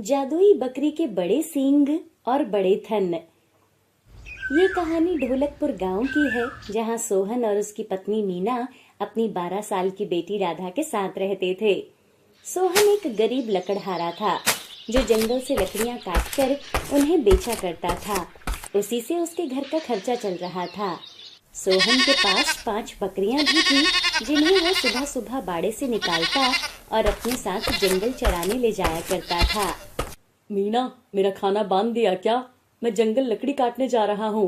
जादुई बकरी के बड़े सींग और बड़े थन। ये कहानी ढोलकपुर गांव की है, जहां सोहन और उसकी पत्नी मीना अपनी 12 साल की बेटी राधा के साथ रहते थे। सोहन एक गरीब लकड़हारा था जो जंगल से लकड़ियां काटकर उन्हें बेचा करता था। उसी से उसके घर का खर्चा चल रहा था। सोहन के पास 5 बकरियां भी थी, जिन्हें वो सुबह सुबह बाड़े से निकालता और अपने साथ जंगल चराने ले जाया करता था। मीना, मेरा खाना बांध दिया क्या? मैं जंगल लकड़ी काटने जा रहा हूँ।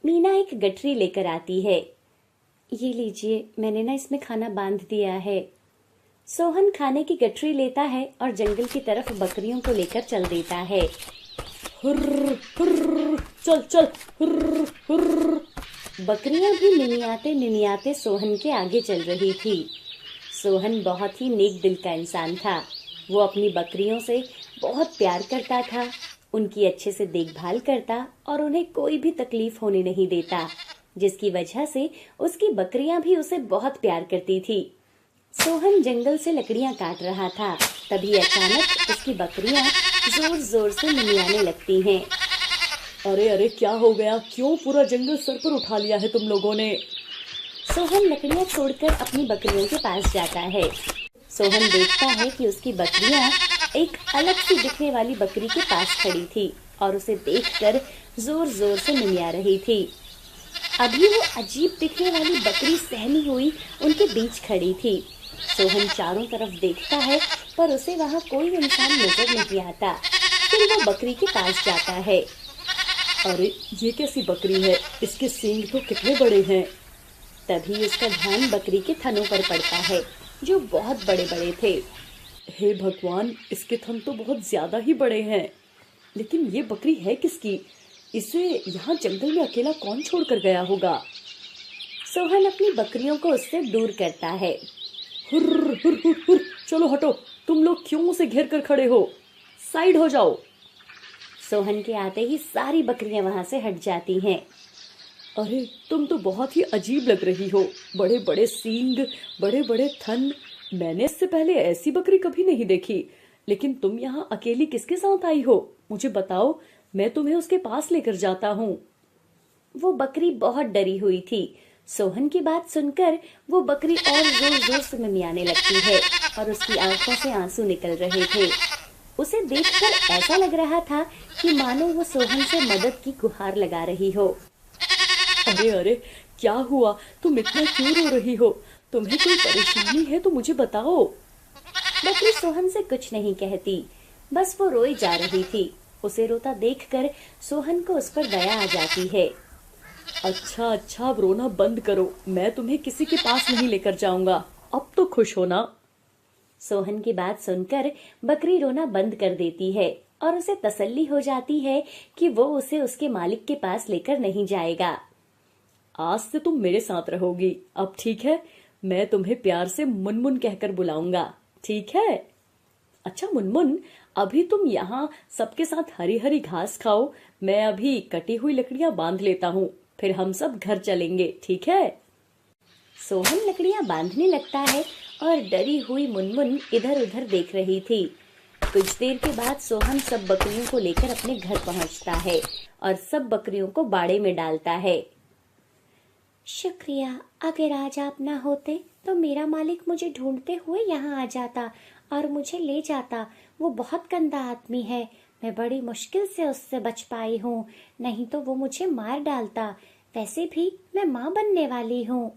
मीना एक गठरी लेकर आती है। ये लीजिए, मैंने ना इसमें खाना बांध दिया है। सोहन खाने की गठरी लेता है और जंगल की तरफ बकरियों को लेकर चल देता है। हुर्र, हुर्र, चल चल, हुर्र, हुर्र। बकरियां भी निनियाते सोहन के आगे चल रही थी। सोहन बहुत ही नेक दिल का इंसान था। वो अपनी बकरियों से बहुत प्यार करता था, उनकी अच्छे से देखभाल करता और उन्हें कोई भी तकलीफ होने नहीं देता, जिसकी वजह से उसकी बकरियां भी उसे बहुत प्यार करती थी। सोहन जंगल से लकड़ियां काट रहा था, तभी अचानक उसकी बकरियां जोर जोर से मिमियाने लगती हैं। अरे अरे, क्या हो गया? क्यों पूरा जंगल सर पर उठा लिया है तुम लोगों ने? सोहन लकड़ियां छोड़कर अपनी बकरियों के पास जाता है। सोहन देखता है कि उसकी बकरियां एक अलग सी दिखने वाली बकरी के पास खड़ी थी और उसे देखकर जोर जोर से मिमिया रही थी। अभी वो अजीब दिखने वाली बकरी सहमी हुई उनके बीच खड़ी थी। सोहन चारों तरफ देखता है, पर उसे वहाँ कोई इंसान नजर नहीं आता। फिर वो बकरी के पास जाता है। अरे, ये कैसी बकरी है? इसके सींग तो कितने बड़े हैं। तभी उसका ध्यान बकरी के थनों पर पड़ता है, जो बहुत बड़े बड़े थे। हे भगवान, इसके थन तो बहुत ज्यादा ही बड़े हैं। लेकिन ये बकरी है किसकी? इसे यहाँ जंगल में अकेला कौन छोड़कर गया होगा? सोहन अपनी बकरियों को उससे दूर करता है। हुर्र, हुर्र, हुर्र, हुर्र, चलो हटो। तुम लोग क्यों उसे घेर कर खड़े हो? साइड हो जाओ। सोहन के आते ही सारी बकरियां वहां से हट जाती हैं। अरे, तुम तो बहुत ही अजीब लग रही हो। बड़े बड़े सींग, बड़े बड़े थन। मैंने इससे पहले ऐसी बकरी कभी नहीं देखी। लेकिन तुम यहाँ अकेली किसके साथ आई हो? मुझे बताओ, मैं तुम्हें उसके पास लेकर जाता हूँ। वो बकरी बहुत डरी हुई थी। सोहन की बात सुनकर वो बकरी और जोर जोर से मिमियाने लगती है और उसकी आंखों से आंसू निकल रहे थे। उसे देखकर ऐसा लग रहा था कि मानो वो सोहन से मदद की गुहार लगा रही हो। अरे अरे, क्या हुआ? तुम इतना क्यों रो रही हो? तुम्हें कोई परेशानी है तो मुझे बताओ। बकरी सोहन से कुछ नहीं कहती, बस वो रोई जा रही थी। उसे रोता देखकर सोहन को उस पर दया आ जाती है। अच्छा अच्छा, अब रोना बंद करो। मैं तुम्हें किसी के पास नहीं लेकर जाऊंगा। अब तो खुश हो ना? सोहन की बात सुनकर बकरी रोना बंद कर देती है और उसे तसल्ली हो जाती है कि वो उसे उसके मालिक के पास लेकर नहीं जाएगा। आज से तुम मेरे साथ रहोगी। अब ठीक है? मैं तुम्हें प्यार से मुनमुन कहकर बुलाऊंगा, ठीक है? अच्छा मुनमुन, अभी तुम यहाँ सबके साथ हरी हरी घास खाओ। मैं अभी कटी हुई लकड़ियां बांध लेता हूँ, फिर हम सब घर चलेंगे, ठीक है? सोहन लकड़ियां बांधने लगता है और डरी हुई मुनमुन इधर उधर देख रही थी। कुछ देर के बाद सोहन सब बकरियों को लेकर अपने घर पहुंचता है और सब बकरियों को बाड़े में डालता है। शुक्रिया, अगर आज आप ना होते तो मेरा मालिक मुझे ढूंढते हुए यहाँ आ जाता और मुझे ले जाता। वो बहुत गंदा आदमी है। मैं बड़ी मुश्किल से उससे बच पाई हूँ, नहीं तो वो मुझे मार डालता। वैसे भी मैं माँ बनने वाली हूँ।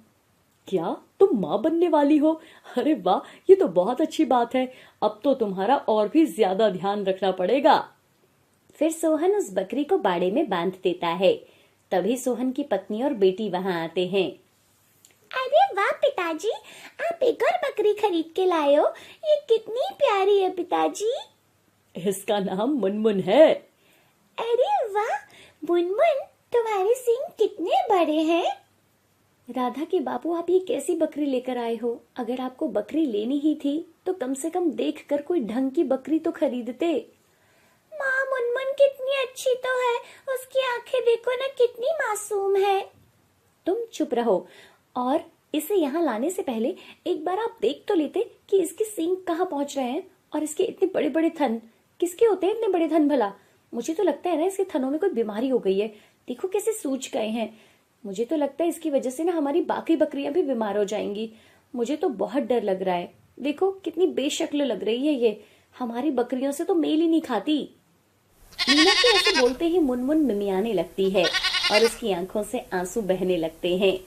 क्या तुम माँ बनने वाली हो? अरे वाह, ये तो बहुत अच्छी बात है। अब तो तुम्हारा और भी ज्यादा ध्यान रखना पड़ेगा। फिर सोहन उस बकरी को बाड़े में बांध देता है। तभी सोहन की पत्नी और बेटी वहां आते हैं। अरे वाह पिताजी, आप एक और बकरी खरीद के लाए हो। ये कितनी प्यारी है पिताजी। इसका नाम मुनमुन है। अरे वाह मुनमुन, तुम्हारे सींग कितने बड़े हैं। राधा के बापू, आप ये कैसी बकरी लेकर आए हो? अगर आपको बकरी लेनी ही थी तो कम से कम देखकर कोई ढंग की बकरी तो खरीदते। माँ, मुनमुन कितनी अच्छी तो है। उसकी आंखें देखो ना, कितनी मासूम है। तुम चुप रहो और इसे यहाँ लाने से पहले एक बार आप देख तो लेते कि इसके सींग कहाँ पहुंच रहे हैं और इसके इतने बड़े बड़े थन। किसके होते हैं इतने बड़े थन भला? मुझे तो लगता है ना इसके थनों में कोई बीमारी हो गई है। देखो कैसे सूज गए हैं। मुझे तो लगता है इसकी वजह से ना हमारी बाकी बकरियां भी बीमार हो जाएंगी। मुझे तो बहुत डर लग रहा है। देखो कितनी बेशक्ल लग रही है ये। हमारी बकरियों से तो मेल ही नहीं खाती। मीना के ऐसे बोलते ही मुनमुन मिमियाने लगती है और उसकी आंखों से आंसू बहने लगते हैं।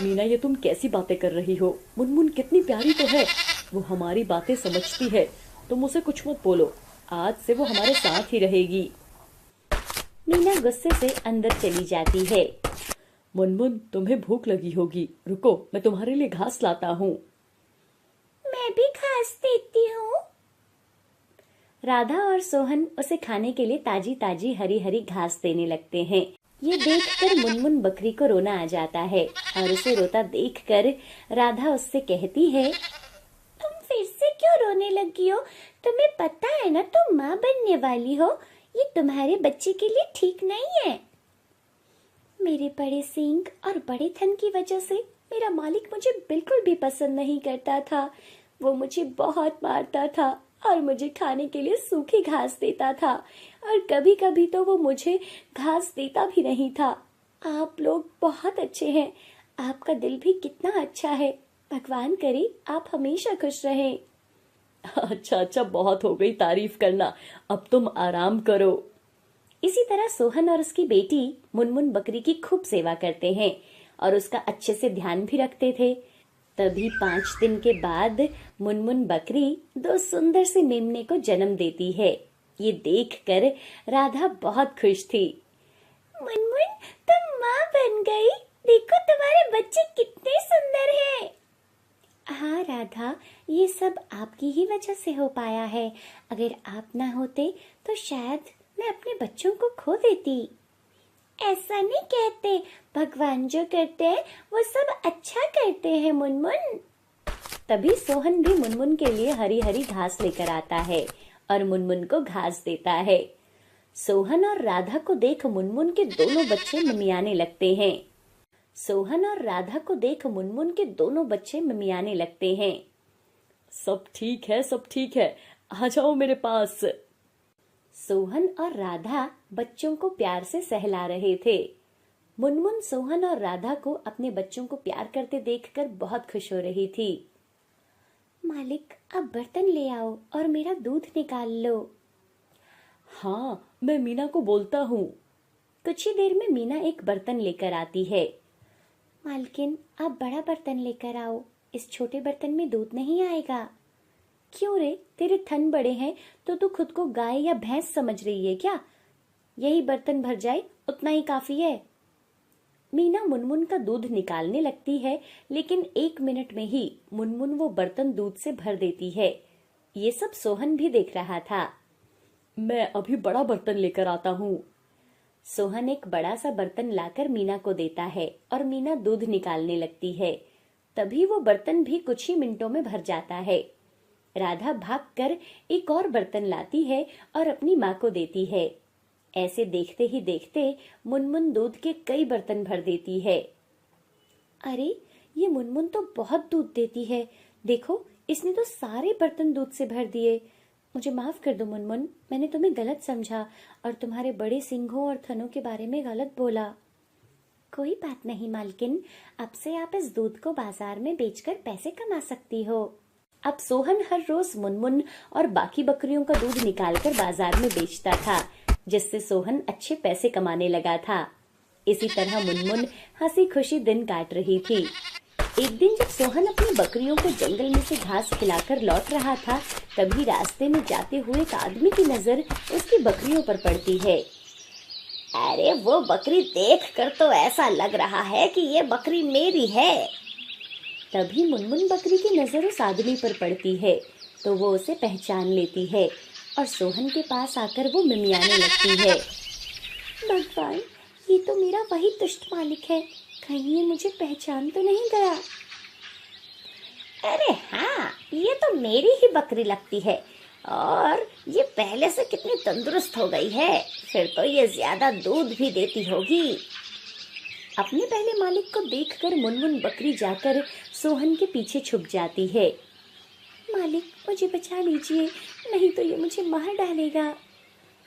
मीना, ये तुम कैसी बातें कर रही हो? मुनमुन कितनी प्यारी तो है, वो हमारी बातें समझती है। तुम उसे कुछ मत बोलो, आज से वो हमारे साथ ही रहेगी। मीना गुस्से से अंदर चली जाती है। मुनमुन, तुम्हें भूख लगी होगी, रुको मैं तुम्हारे लिए घास लाता हूँ। मैं भी घास देती हूँ। राधा और सोहन उसे खाने के लिए ताजी ताजी हरी हरी घास देने लगते हैं। ये देखकर मुनमुन बकरी को रोना आ जाता है और उसे रोता देखकर राधा उससे कहती है, तुम फिर से क्यों रोने लगी हो? तुम्हें पता है ना तुम माँ बनने वाली हो। ये तुम्हारे बच्चे के लिए ठीक नहीं है। मेरे बड़े सींग और बड़े थन की वजह से मेरा मालिक मुझे बिल्कुल भी पसंद नहीं करता था। वो मुझे बहुत मारता था और मुझे खाने के लिए सूखी घास देता था और कभी कभी तो वो मुझे घास देता भी नहीं था। आप लोग बहुत अच्छे हैं। आपका दिल भी कितना अच्छा है। भगवान करे आप हमेशा खुश रहें। अच्छा, बहुत हो गई तारीफ करना, अब तुम आराम करो। इसी तरह सोहन और उसकी बेटी मुनमुन बकरी की खूब सेवा करते हैं और उसका अच्छे से ध्यान भी रखते थे। तभी 5 दिन के बाद मुनमुन बकरी 2 सुंदर से मेमने को जन्म देती है। ये देखकर राधा बहुत खुश थी। मुनमुन, तुम माँ बन गई। देखो तुम्हारे बच्चे कितने सुंदर हैं। हाँ राधा, ये सब आपकी ही वजह से हो पाया है। अगर आप ना होते तो शायद मैं अपने बच्चों को खो देती। ऐसा नहीं कहते, भगवान जो करते हैं वो सब अच्छा करते हैं मुनमुन। तभी सोहन भी मुनमुन के लिए हरी हरी घास लेकर आता है और मुनमुन को घास देता है। सोहन और राधा को देख मुनमुन के दोनों बच्चे मिमियाने लगते हैं। सोहन और राधा को देख मुनमुन के दोनों बच्चे मिमियाने लगते हैं। सब ठीक है, सब ठीक है, आ जाओ मेरे पास। सोहन और राधा बच्चों को प्यार से सहला रहे थे। मुनमुन सोहन और राधा को अपने बच्चों को प्यार करते देखकर बहुत खुश हो रही थी। मालिक, अब बर्तन ले आओ और मेरा दूध निकाल लो। हाँ, मैं मीना को बोलता हूँ। कुछ ही देर में मीना एक बर्तन लेकर आती है। मालकिन, आप बड़ा बर्तन लेकर आओ, इस छोटे बर्तन में दूध नहीं आएगा। क्यों रे, तेरे थन बड़े हैं तो तू खुद को गाय या भैंस समझ रही है क्या? यही बर्तन भर जाए उतना ही काफी है। मीना मुनमुन का दूध निकालने लगती है, लेकिन 1 मिनट में ही मुनमुन वो बर्तन दूध से भर देती है। ये सब सोहन भी देख रहा था। मैं अभी बड़ा बर्तन लेकर आता हूँ। सोहन एक बड़ा सा बर्तन लाकर मीना को देता है और मीना दूध निकालने लगती है। तभी वो बर्तन भी कुछ ही मिनटों में भर जाता है। राधा भागकर एक और बर्तन लाती है और अपनी माँ को देती है। ऐसे देखते ही देखते मुनमुन दूध के कई बर्तन भर देती है। अरे, ये मुनमुन तो बहुत दूध देती है। देखो, इसने तो सारे बर्तन दूध से भर दिए। मुझे माफ कर दो मुनमुन, मैंने तुम्हें गलत समझा और तुम्हारे बड़े सींगों और थनों के बारे में गलत बोला। कोई बात नहीं मालकिन, अब से आप इस दूध को बाजार में बेचकर पैसे कमा सकती हो। अब सोहन हर रोज मुनमुन और बाकी बकरियों का दूध निकालकर बाजार में बेचता था, जिससे सोहन अच्छे पैसे कमाने लगा था। इसी तरह मुनमुन हंसी खुशी दिन काट रही थी। एक दिन जब सोहन अपनी बकरियों को जंगल में से घास खिलाकर लौट रहा था, तभी रास्ते में जाते हुए एक आदमी की नजर उसकी बकरियों पर पड़ती है। अरे, वो बकरी देखकर तो ऐसा लग रहा है कि ये बकरी मेरी है। तभी मुनमुन बकरी की नजर उस आदमी पर पड़ती है तो वो उसे पहचान लेती है और सोहन के पास आकर वो मिमियाने लगती है। भगवान, ये तो मेरा वही दुष्ट मालिक है, कहीं ये मुझे पहचान तो नहीं गया। अरे हाँ, ये तो मेरी ही बकरी लगती है और ये पहले से कितनी तंदुरुस्त हो गई है, फिर तो ये ज्यादा दूध भी देती होगी। अपने पहले मालिक को देखकर मुनमुन बकरी जाकर सोहन के पीछे छुप जाती है। मालिक मुझे बचा लीजिए, नहीं तो ये मुझे मार डालेगा।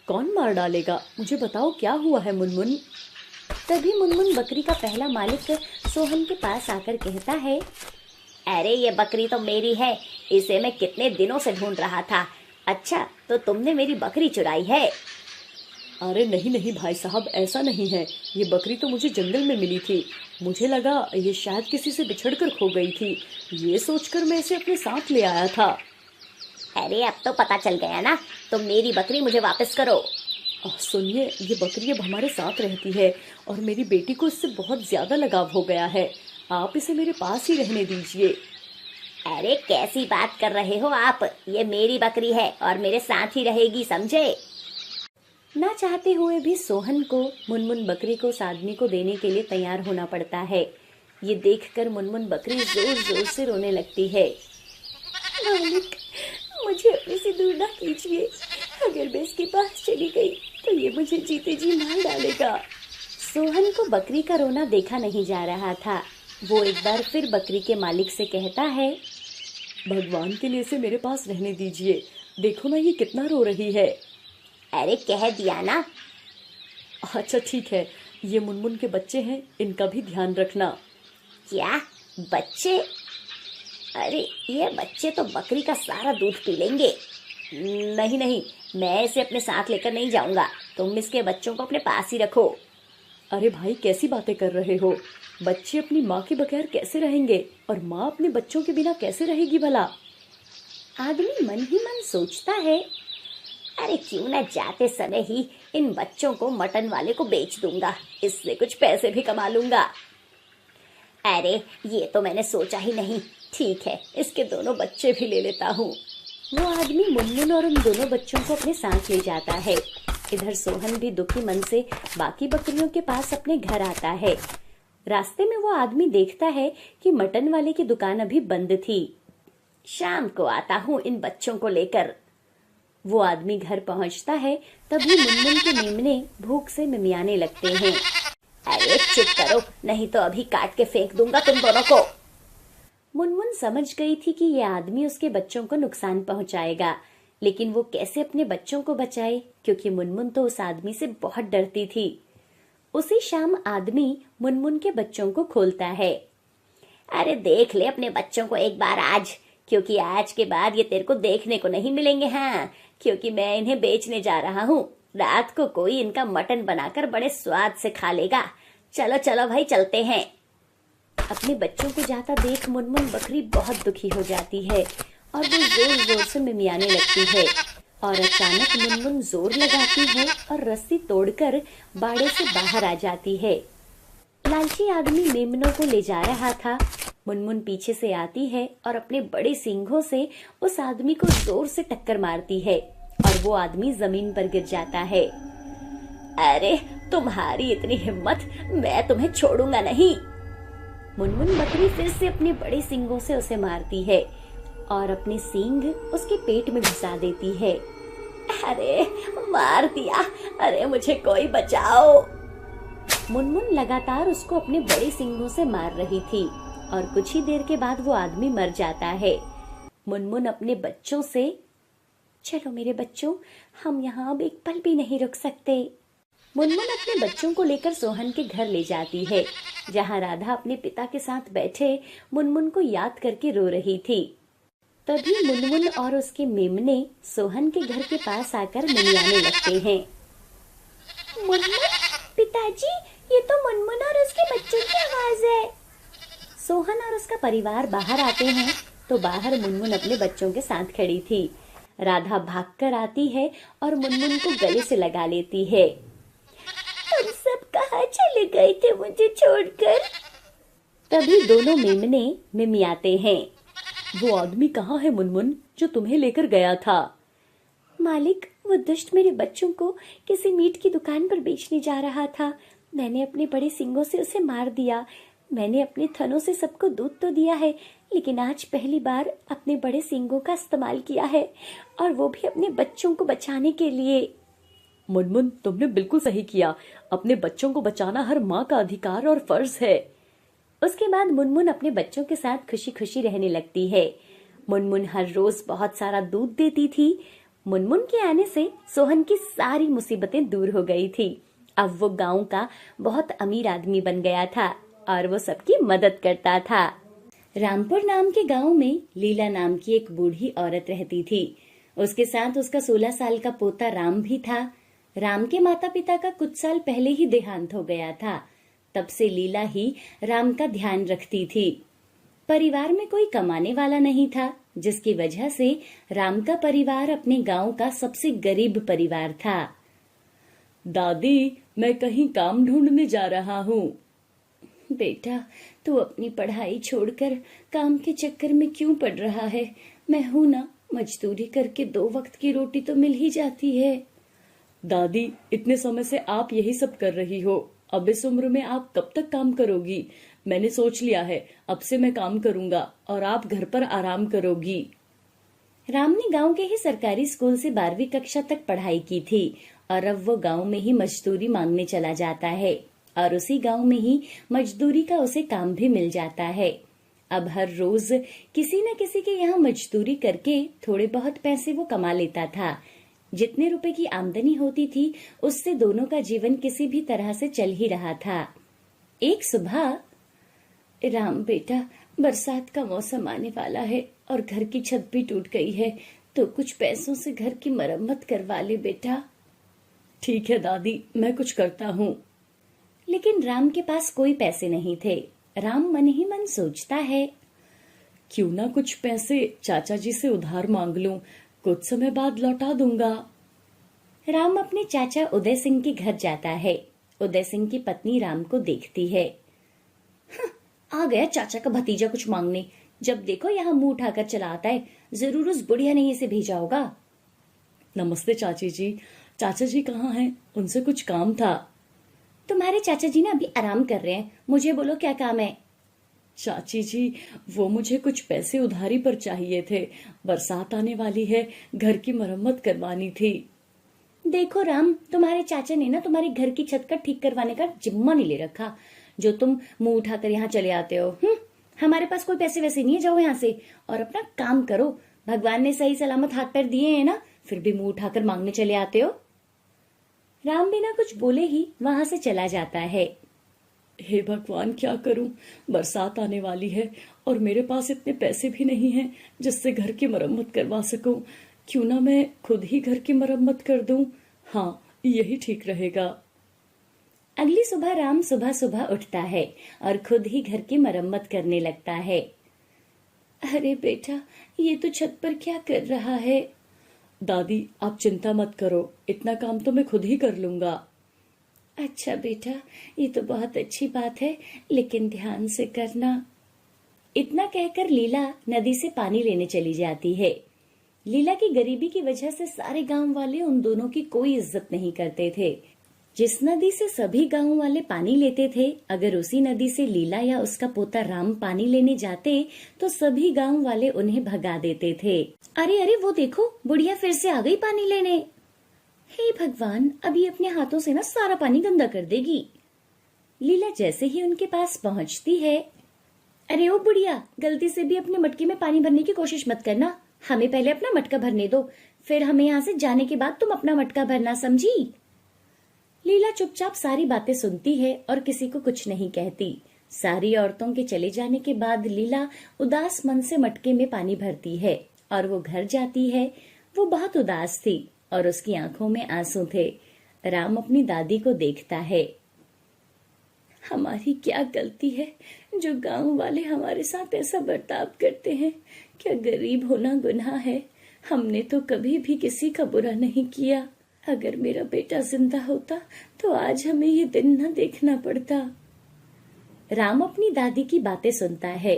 कौन मार डालेगा, मुझे बताओ क्या हुआ है मुनमुन। तभी मुनमुन बकरी का पहला मालिक सोहन के पास आकर कहता है, अरे ये बकरी तो मेरी है, इसे मैं कितने दिनों से ढूंढ रहा था। अच्छा तो तुमने मेरी बकरी चुराई है? अरे नहीं नहीं भाई साहब, ऐसा नहीं है। ये बकरी तो मुझे जंगल में मिली थी। मुझे लगा ये शायद किसी से बिछड़कर खो गई थी, ये सोचकर मैं इसे अपने साथ ले आया था। अरे अब तो पता चल गया ना, तो मेरी बकरी मुझे वापस करो। सुनिए, ये बकरी अब हमारे साथ रहती है और मेरी बेटी को इससे बहुत ज्यादा लगाव हो गया है। आप इसे मेरे पास ही रहने दीजिए। अरे कैसी बात कर रहे हो आप, ये मेरी बकरी है और मेरे साथ ही रहेगी, समझे? ना चाहते हुए भी सोहन को मुनमुन बकरी को उस आदमी को देने के लिए तैयार होना पड़ता है। ये देखकर मुनमुन बकरी जोर जोर से रोने लगती है। मालिक मुझे अपने से दूर ना कीजिए, अगर मैं इसके पास चली गई तो ये मुझे जीते जी मार डालेगा। सोहन को बकरी का रोना देखा नहीं जा रहा था। वो एक बार फिर बकरी के मालिक से कहता है, भगवान के लिए इसे मेरे पास रहने दीजिए। देखो ना ये कितना रो रही है। अरे कह दिया ना। अच्छा ठीक है, ये मुनमुन के बच्चे हैं, इनका भी ध्यान रखना। क्या बच्चे? अरे ये बच्चे तो बकरी का सारा दूध पी लेंगे। नहीं नहीं, मैं इसे अपने साथ लेकर नहीं जाऊंगा, तुम इसके बच्चों को अपने पास ही रखो। अरे भाई कैसी बातें कर रहे हो, बच्चे अपनी माँ के बगैर कैसे रहेंगे और माँ अपने बच्चों के बिना कैसे रहेगी भला। आदमी मन ही मन सोचता है, अरे क्यों न जाते समय ही इन बच्चों को मटन वाले को बेच दूंगा, इससे कुछ पैसे भी कमा लूंगा। अरे ये तो मैंने सोचा ही नहीं। ठीक है, इसके दोनों बच्चे भी ले लेता हूँ। वो आदमी मुनमुन और उन दोनों बच्चों को अपने साथ ले जाता है। इधर सोहन भी दुखी मन से बाकी बकरियों के पास अपने घर आता है। रास्ते में वो आदमी देखता है कि मटन वाले की दुकान अभी बंद थी। शाम को आता हूँ इन बच्चों को लेकर। वो आदमी घर पहुंचता है, तभी मुनमुन के मेमने भूख से मिमियाने लगते हैं। अरे चुप करो, नहीं तो अभी काट के फेंक दूंगा तुम दोनों को। मुनमुन समझ गई थी कि ये आदमी उसके बच्चों को नुकसान पहुंचाएगा, लेकिन वो कैसे अपने बच्चों को बचाए, क्योंकि मुनमुन तो उस आदमी से बहुत डरती थी। उसी शाम आदमी मुनमुन के बच्चों को खोलता है। अरे देख ले अपने बच्चों को एक बार आज, क्योंकि आज के बाद ये तेरे को देखने को नहीं मिलेंगे। हाँ, क्योंकि मैं इन्हें बेचने जा रहा हूँ। रात को कोई इनका मटन बनाकर बड़े स्वाद से खा लेगा। चलो चलो भाई, चलते हैं। अपने बच्चों को जाता देख मुनमुन बकरी बहुत दुखी हो जाती है और वो जोर जोर से मिमियाने लगती है। और अचानक मुनमुन जोर लगाती है और रस्सी तोड़कर बाड़े से बाहर आ जाती है। लालची आदमी मेमनों को ले जा रहा था। मुनमुन पीछे से आती है और अपने बड़े सींगों से उस आदमी को जोर से टक्कर मारती है और वो आदमी जमीन पर गिर जाता है। अरे तुम्हारी इतनी हिम्मत, मैं तुम्हें छोड़ूंगा नहीं। मुनमुन बकरी फिर से अपने बड़े सींगों से उसे मारती है और अपने सींग उसके पेट में घुसा देती है। अरे मार दिया, अरे मुझे कोई बचाओ। मुनमुन लगातार उसको अपने बड़े सींगों से मार रही थी और कुछ ही देर के बाद वो आदमी मर जाता है। मुनमुन अपने बच्चों से, चलो मेरे बच्चों, हम यहाँ अब एक पल भी नहीं रुक सकते। मुनमुन अपने बच्चों को लेकर सोहन के घर ले जाती है, जहाँ राधा अपने पिता के साथ बैठे मुनमुन को याद करके रो रही थी। तभी मुनमुन और उसके मेमने सोहन के घर के पास आकर मिमियाने लगते हैं। मुनमुन, पिताजी, ये तो मुनमुन और उसके बच्चों की आवाज है। सोहन और उसका परिवार बाहर आते हैं तो बाहर मुनमुन अपने बच्चों के साथ खड़ी थी। राधा भागकर आती है और मुनमुन को गले से लगा लेती है। तुम सब कहाँ चले गए थे मुझे छोड़कर? तभी दोनों मेमने मिमियाते हैं। वो आदमी कहाँ है मुनमुन, जो तुम्हें लेकर गया था? मालिक, वो दुष्ट मेरे बच्चों को किसी मीट की दुकान पर बेचने जा रहा था। मैंने अपने बड़े सींगों से उसे मार दिया। मैंने अपने थनों से सबको दूध तो दिया है, लेकिन आज पहली बार अपने बड़े सींगों का इस्तेमाल किया है, और वो भी अपने बच्चों को बचाने के लिए। मुनमुन, तुमने बिल्कुल सही किया। अपने बच्चों को बचाना हर माँ का अधिकार और फर्ज है। उसके बाद मुनमुन अपने बच्चों के साथ खुशी खुशी रहने लगती है मुनमुन हर रोज बहुत सारा दूध देती थी। मुनमुन के आने से सोहन की सारी मुसीबतें दूर हो गई थी। अब वो गांव का बहुत अमीर आदमी बन गया था और वो सबकी मदद करता था। रामपुर नाम के गांव में लीला नाम की एक बूढ़ी औरत रहती थी। उसके साथ उसका 16 साल का पोता राम भी था। राम के माता पिता का कुछ साल पहले ही देहांत हो गया था। तब से लीला ही राम का ध्यान रखती थी। परिवार में कोई कमाने वाला नहीं था, जिसकी वजह से राम का परिवार अपने गांव का सबसे गरीब परिवार था। दादी, मैं कहीं काम ढूंढने जा रहा हूँ। बेटा, तू अपनी पढ़ाई छोड़कर काम के चक्कर में क्यों पड़ रहा है? मैं हूं ना, मजदूरी करके 2 वक्त की रोटी तो मिल ही जाती है। दादी, इतने समय से आप यही सब कर रही हो। अब इस उम्र में आप कब तक काम करोगी? मैंने सोच लिया है, अब से मैं काम करूंगा और आप घर पर आराम करोगी। राम ने गांव के ही सरकारी स्कूल से 12वीं कक्षा तक पढ़ाई की थी और अब वो गांव में ही मजदूरी मांगने चला जाता है और उसी गांव में ही मजदूरी का उसे काम भी मिल जाता है। अब हर रोज किसी न किसी के यहाँ मजदूरी करके थोड़े बहुत पैसे वो कमा लेता था। जितने रुपए की आमदनी होती थी उससे दोनों का जीवन किसी भी तरह से चल ही रहा था। एक सुबह, राम बेटा, बरसात का मौसम आने वाला है और घर की छत भी टूट गई है, तो कुछ पैसों से घर की मरम्मत करवा ले बेटा। ठीक है दादी, मैं कुछ करता हूँ। लेकिन राम के पास कोई पैसे नहीं थे। राम मन ही मन सोचता है, क्यों ना कुछ पैसे चाचा जी से उधार मांग लूं, कुछ समय बाद लौटा दूंगा। राम अपने चाचा उदय सिंह के घर जाता है। उदय सिंह की पत्नी राम को देखती है। आ गया चाचा का भतीजा कुछ मांगने। जब देखो यहाँ मुंह उठाकर चला आता है। जरूर उस बुढ़िया ने इसे भेजा होगा। नमस्ते चाची जी। चाचा जी कहाँ हैं? उनसे कुछ काम था। तुम्हारे चाचा जी ना अभी आराम कर रहे हैं। मुझे बोलो क्या काम है? चाची जी, वो मुझे कुछ पैसे उधारी पर चाहिए थे। बरसात आने वाली है, घर की मरम्मत करवानी थी। देखो राम, तुम्हारे चाचा ने ना तुम्हारे घर की छत का ठीक करवाने का जिम्मा नहीं ले रखा, जो तुम मुंह उठाकर यहाँ चले आते हो। हमारे पास कोई पैसे वैसे नहीं है। जाओ यहाँ से और अपना काम करो। भगवान ने सही सलामत हाथ पैर दिए हैं ना, फिर भी मुंह उठाकर मांगने चले आते हो। राम बिना कुछ बोले ही वहां से चला जाता है। हे भगवान, क्या करूं? बरसात आने वाली है और मेरे पास इतने पैसे भी नहीं हैं जिससे घर की मरम्मत करवा सकूं। क्यों ना मैं खुद ही घर की मरम्मत कर दूं? हाँ, यही ठीक रहेगा। अगली सुबह राम सुबह सुबह उठता है और खुद ही घर की मरम्मत करने लगता है। अरे बेटा, ये तो छत पर क्या कर रहा है? दादी, आप चिंता मत करो, इतना काम तो मैं खुद ही कर लूंगा। अच्छा बेटा, ये तो बहुत अच्छी बात है, लेकिन ध्यान से करना। इतना कहकर लीला नदी से पानी लेने चली जाती है। लीला की गरीबी की वजह से सारे गांव वाले उन दोनों की कोई इज्जत नहीं करते थे। जिस नदी से सभी गांव वाले पानी लेते थे, अगर उसी नदी से लीला या उसका पोता राम पानी लेने जाते तो सभी गांव वाले उन्हें भगा देते थे। अरे अरे, वो देखो, बुढ़िया फिर से आ गई पानी लेने। हे भगवान, अभी अपने हाथों से ना सारा पानी गंदा कर देगी। लीला जैसे ही उनके पास पहुंचती है, अरे ओ बुढ़िया, गलती से भी अपने मटके में पानी भरने की कोशिश मत करना। हमें पहले अपना मटका भरने दो, फिर हमें यहाँ से जाने के बाद तुम अपना मटका भरना, समझी? लीला चुपचाप सारी बातें सुनती है और किसी को कुछ नहीं कहती। सारी औरतों के चले जाने के बाद लीला उदास मन से मटके में पानी भरती है और वो घर जाती है। वो बहुत उदास थी और उसकी आंखों में आंसू थे। राम अपनी दादी को देखता है। हमारी क्या गलती है जो गांव वाले हमारे साथ ऐसा बर्ताव करते हैं? क्या गरीब होना गुनाह है? हमने तो कभी भी किसी का बुरा नहीं किया। अगर मेरा बेटा जिंदा होता तो आज हमें ये दिन न देखना पड़ता। राम अपनी दादी की बातें सुनता है।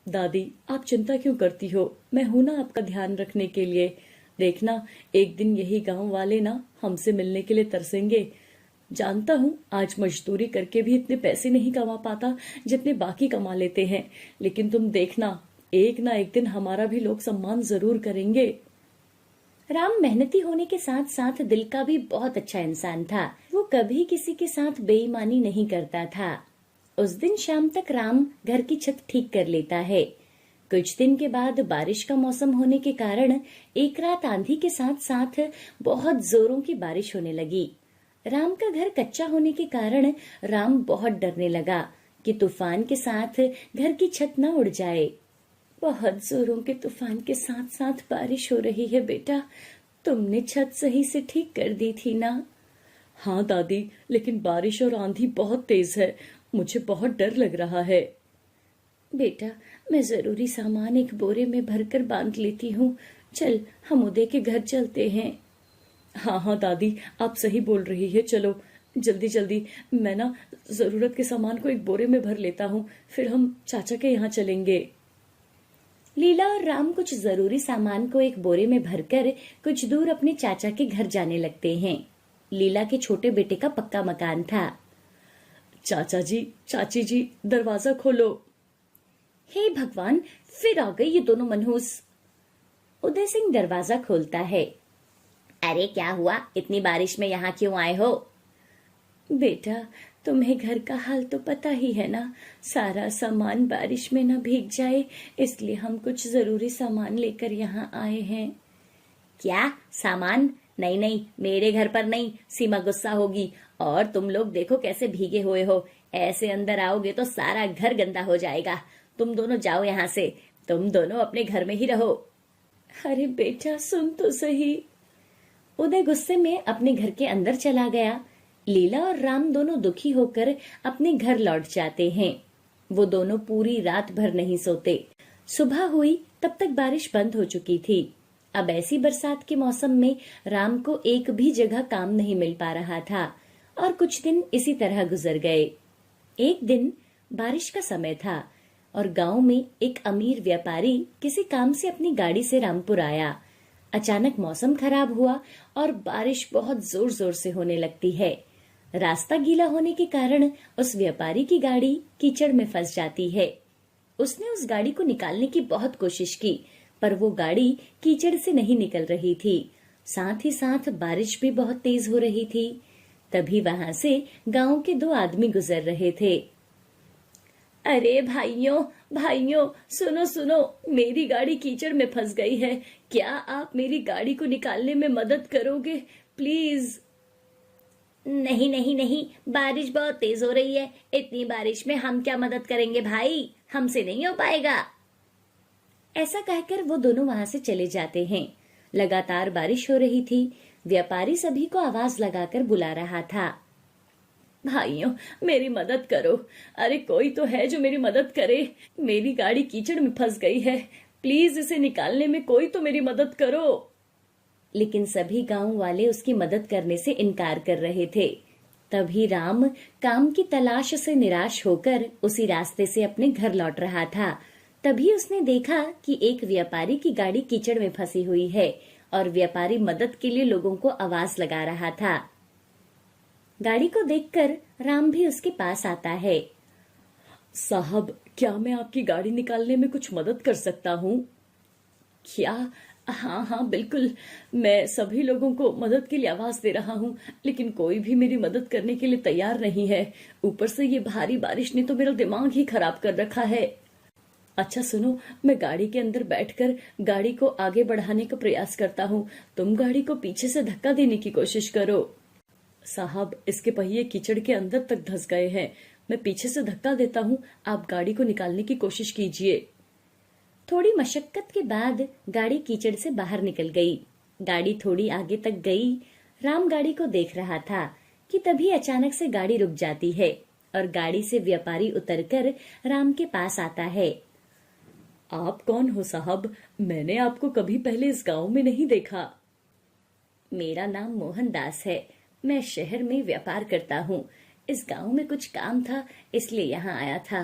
दादी, आप चिंता क्यों करती हो? मैं हूं ना आपका ध्यान रखने के लिए। देखना, एक दिन यही गांव वाले ना हमसे मिलने के लिए तरसेंगे। जानता हूँ आज मजदूरी करके भी इतने पैसे नहीं कमा पाता जितने बाकी कमा लेते हैं, लेकिन तुम देखना, एक ना एक दिन हमारा भी लोग सम्मान जरूर करेंगे। राम मेहनती होने के साथ साथ दिल का भी बहुत अच्छा इंसान था। वो कभी किसी के साथ बेईमानी नहीं करता था। उस दिन शाम तक राम घर की छत ठीक कर लेता है। कुछ दिन के बाद बारिश का मौसम होने के कारण एक रात आंधी के साथ साथ बहुत जोरों की बारिश होने लगी। राम का घर कच्चा होने के कारण राम बहुत डरने लगा कि तूफान के साथ घर की छत न उड़ जाए। बहुत जोरों के तूफान के साथ साथ बारिश हो रही है बेटा, तुमने छत सही से ठीक कर दी थी ना? हाँ दादी, लेकिन बारिश और आंधी बहुत तेज है, मुझे बहुत डर लग रहा है। बेटा, मैं जरूरी सामान एक बोरे में भरकर बांध लेती हूँ। चल, हम उदय के घर चलते हैं। हाँ हाँ दादी, आप सही बोल रही है, चलो जल्दी जल्दी। मैं ना जरूरत के सामान को एक बोरे में भर लेता हूँ, फिर हम चाचा के यहाँ चलेंगे। लीला और राम कुछ जरूरी सामान को एक बोरे में भरकर कुछ दूर अपने चाचा के घर जाने लगते हैं। लीला के छोटे बेटे का पक्का मकान था। चाचा जी, चाची जी, दरवाजा खोलो। हे भगवान, फिर आ गई ये दोनों मनहूस। उदय सिंह दरवाजा खोलता है। अरे क्या हुआ, इतनी बारिश में यहाँ क्यों आए हो? बेटा, तुम्हें घर का हाल तो पता ही है ना, सारा सामान बारिश में न भीग जाए, इसलिए हम कुछ जरूरी सामान लेकर यहाँ आए हैं। क्या सामान? नहीं नहीं, मेरे घर पर नहीं, सीमा गुस्सा होगी। और तुम लोग देखो कैसे भीगे हुए हो, ऐसे अंदर आओगे तो सारा घर गंदा हो जाएगा। तुम दोनों जाओ यहाँ से, तुम दोनों अपने घर में ही रहो। अरे बेटा, सुन तो सही। उदय गुस्से में अपने घर के अंदर चला गया। लीला और राम दोनों दुखी होकर अपने घर लौट जाते हैं। वो दोनों पूरी रात भर नहीं सोते। सुबह हुई तब तक बारिश बंद हो चुकी थी। अब ऐसी बरसात के मौसम में राम को एक भी जगह काम नहीं मिल पा रहा था और कुछ दिन इसी तरह गुजर गए। एक दिन बारिश का समय था और गांव में एक अमीर व्यापारी किसी काम से अपनी गाड़ी से रामपुर आया। अचानक मौसम खराब हुआ और बारिश बहुत जोर जोर से होने लगती है। रास्ता गीला होने के कारण उस व्यापारी की गाड़ी कीचड़ में फंस जाती है। उसने उस गाड़ी को निकालने की बहुत कोशिश की, पर वो गाड़ी कीचड़ से नहीं निकल रही थी। साथ ही साथ बारिश भी बहुत तेज हो रही थी। तभी वहां से गांव के दो आदमी गुजर रहे थे। अरे भाइयों भाइयों, सुनो सुनो, मेरी गाड़ी कीचड़ में फंस गई है। क्या आप मेरी गाड़ी को निकालने में मदद करोगे प्लीज? नहीं नहीं नहीं, बारिश बहुत तेज हो रही है, इतनी बारिश में हम क्या मदद करेंगे भाई, हमसे नहीं हो पाएगा। ऐसा कहकर वो दोनों वहां से चले जाते हैं। लगातार बारिश हो रही थी। व्यापारी सभी को आवाज लगाकर बुला रहा था। भाइयों, मेरी मदद करो। अरे कोई तो है जो मेरी मदद करे। मेरी गाड़ी कीचड़ में फंस गई है, प्लीज इसे निकालने में कोई तो मेरी मदद करो। लेकिन सभी गांव वाले उसकी मदद करने से इनकार कर रहे थे। तभी राम काम की तलाश से निराश होकर उसी रास्ते से अपने घर लौट रहा था। तभी उसने देखा कि एक व्यापारी की गाड़ी कीचड़ में फंसी हुई है और व्यापारी मदद के लिए लोगों को आवाज लगा रहा था। गाड़ी को देखकर राम भी उसके पास आता है। साहब, क्या मैं आपकी गाड़ी निकालने में कुछ मदद कर सकता हूँ? क्या? हाँ हाँ बिल्कुल, मैं सभी लोगों को मदद के लिए आवाज दे रहा हूँ, लेकिन कोई भी मेरी मदद करने के लिए तैयार नहीं है। ऊपर से ये भारी बारिश ने तो मेरा दिमाग ही खराब कर रखा है। अच्छा सुनो, मैं गाड़ी के अंदर बैठकर गाड़ी को आगे बढ़ाने का प्रयास करता हूँ, तुम गाड़ी को पीछे से धक्का देने की कोशिश करो। साहब, इसके पहिए कीचड़ के अंदर तक धंस गए हैं, मैं पीछे से धक्का देता हूँ, आप गाड़ी को निकालने की कोशिश कीजिए। थोड़ी मशक्कत के बाद गाड़ी कीचड़ से बाहर निकल गई। गाड़ी थोड़ी आगे तक गई। राम गाड़ी को देख रहा था कि तभी अचानक से गाड़ी रुक जाती है और गाड़ी से व्यापारी उतरकर राम के पास आता है। आप कौन हो साहब? मैंने आपको कभी पहले इस गांव में नहीं देखा। मेरा नाम मोहन दास है, मैं शहर में व्यापार करता हूँ। इस गांव में कुछ काम था, इसलिए यहाँ आया था।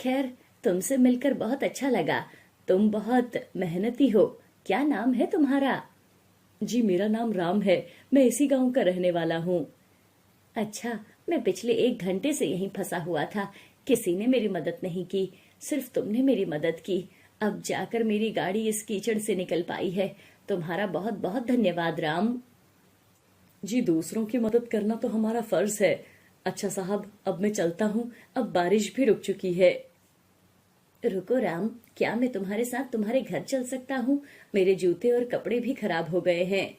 खैर, तुमसे मिलकर बहुत अच्छा लगा। तुम बहुत मेहनती हो। क्या नाम है तुम्हारा? जी, मेरा नाम राम है, मैं इसी गांव का रहने वाला हूँ। अच्छा, मैं पिछले 1 घंटे से यहीं फंसा हुआ था, किसी ने मेरी मदद नहीं की, सिर्फ तुमने मेरी मदद की। अब जाकर मेरी गाड़ी इस कीचड़ से निकल पाई है। तुम्हारा बहुत बहुत धन्यवाद राम। जी, दूसरों की मदद करना तो हमारा फर्ज है। अच्छा साहब, अब मैं चलता हूँ, अब बारिश भी रुक चुकी है। रुको राम, क्या मैं तुम्हारे साथ तुम्हारे घर चल सकता हूँ? मेरे जूते और कपड़े भी खराब हो गए हैं।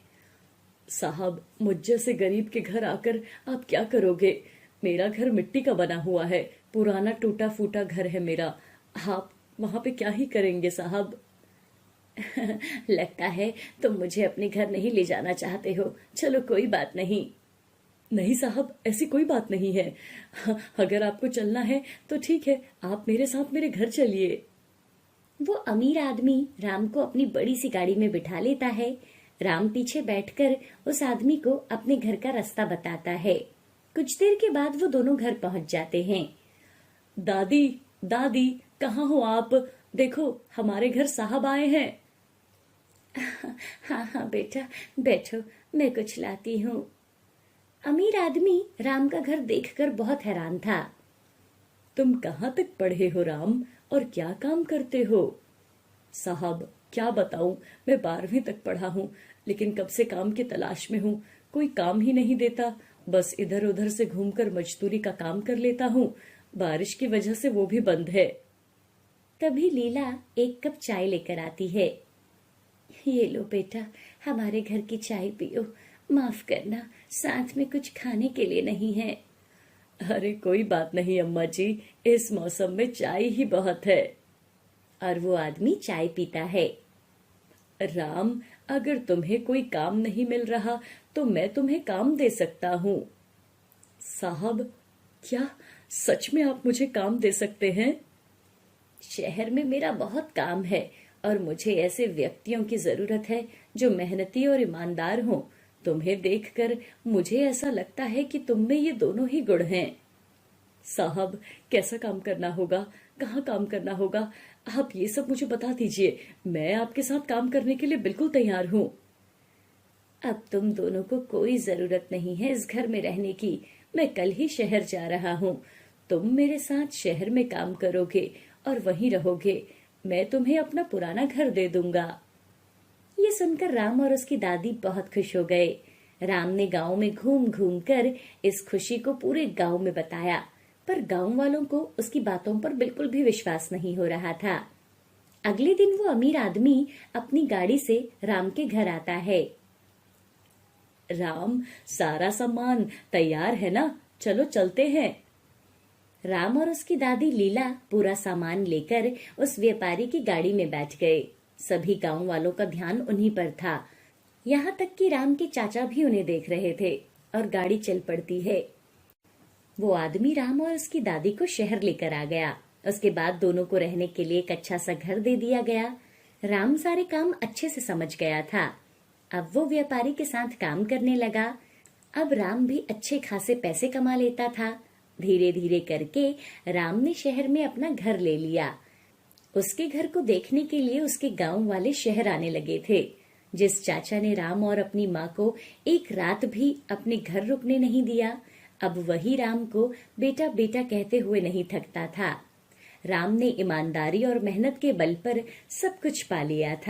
साहब, मुझ जैसे गरीब के घर आकर आप क्या करोगे? मेरा घर मिट्टी का बना हुआ है, पुराना टूटा फूटा घर है मेरा। आप वहां पे क्या ही करेंगे साहब? लगता है तुम मुझे अपने घर नहीं ले जाना चाहते हो। चलो कोई बात नहीं। नहीं साहब, ऐसी कोई बात नहीं है। अगर आपको चलना है तो ठीक है, आप मेरे साथ मेरे घर चलिए। वो अमीर आदमी राम को अपनी बड़ी सी गाड़ी में बिठा लेता है। राम पीछे बैठकर उस आदमी को अपने घर का रास्ता बताता है। कुछ देर के बाद वो दोनों घर पहुंच जाते हैं। दादी, दादी, कहाँ हो आप? देखो, हमारे घर साहब आए हैं। हाँ हाँ बेटा, बैठो, मैं कुछ लाती हूँ। अमीर आदमी राम का घर देखकर बहुत हैरान था। तुम कहाँ तक पढ़े हो राम, और क्या काम करते हो? साहब, क्या बताऊं, मैं 12वीं तक पढ़ा हूँ, लेकिन कब से काम की तलाश में हूँ। कोई काम ही नहीं देता, बस इधर उधर से घूमकर मजदूरी का काम कर लेता हूँ। बारिश की वजह से वो भी बंद है। तभी लीला एक कप चाय लेकर आती है। ये लो बेटा, हमारे घर की चाय पियो। माफ करना, साथ में कुछ खाने के लिए नहीं है। अरे कोई बात नहीं अम्मा जी, इस मौसम में चाय ही बहुत है। और वो आदमी चाय पीता है। राम, अगर तुम्हें कोई काम नहीं मिल रहा तो मैं तुम्हें काम दे सकता हूँ। साहब, क्या सच में आप मुझे काम दे सकते हैं? शहर में मेरा बहुत काम है और मुझे ऐसे व्यक्तियों की जरूरत है जो मेहनती और ईमानदार हों। तुम्हें देखकर मुझे ऐसा लगता है कि तुम में ये दोनों ही गुण हैं। साहब, कैसा काम करना होगा, कहाँ काम करना होगा, आप ये सब मुझे बता दीजिए। मैं आपके साथ काम करने के लिए बिल्कुल तैयार हूँ। अब तुम दोनों को कोई जरूरत नहीं है इस घर में रहने की। मैं कल ही शहर जा रहा हूँ। तुम मेरे साथ शहर में काम करोगे और वहीं रहोगे। मैं तुम्हें अपना पुराना घर दे दूंगा। ये सुनकर राम और उसकी दादी बहुत खुश हो गए। राम ने गांव में घूम घूम कर इस खुशी को पूरे गांव में बताया, पर गांव वालों को उसकी बातों पर बिल्कुल भी विश्वास नहीं हो रहा था। अगले दिन वो अमीर आदमी अपनी गाड़ी से राम के घर आता है। राम, सारा सामान तैयार है ना? चलो चलते हैं। राम और उसकी दादी लीला पूरा सामान लेकर उस व्यापारी की गाड़ी में बैठ गए। सभी गांव वालों का ध्यान उन्हीं पर था। यहाँ तक कि राम के चाचा भी उन्हें देख रहे थे और गाड़ी चल पड़ती है। वो आदमी राम और उसकी दादी को शहर लेकर आ गया। उसके बाद दोनों को रहने के लिए एक अच्छा सा घर दे दिया गया। राम सारे काम अच्छे से समझ गया था। अब वो व्यापारी के साथ काम करने लगा। अब राम भी अच्छे खासे पैसे कमा लेता था। धीरे धीरे करके राम ने शहर में अपना घर ले लिया। उसके घर को देखने के लिए उसके गांव वाले शहर आने लगे थे। जिस चाचा ने राम और अपनी माँ को एक रात भी अपने घर रुकने नहीं दिया, अब वही राम को बेटा बेटा कहते हुए नहीं थकता था। राम ने ईमानदारी और मेहनत के बल पर सब कुछ पा लिया था।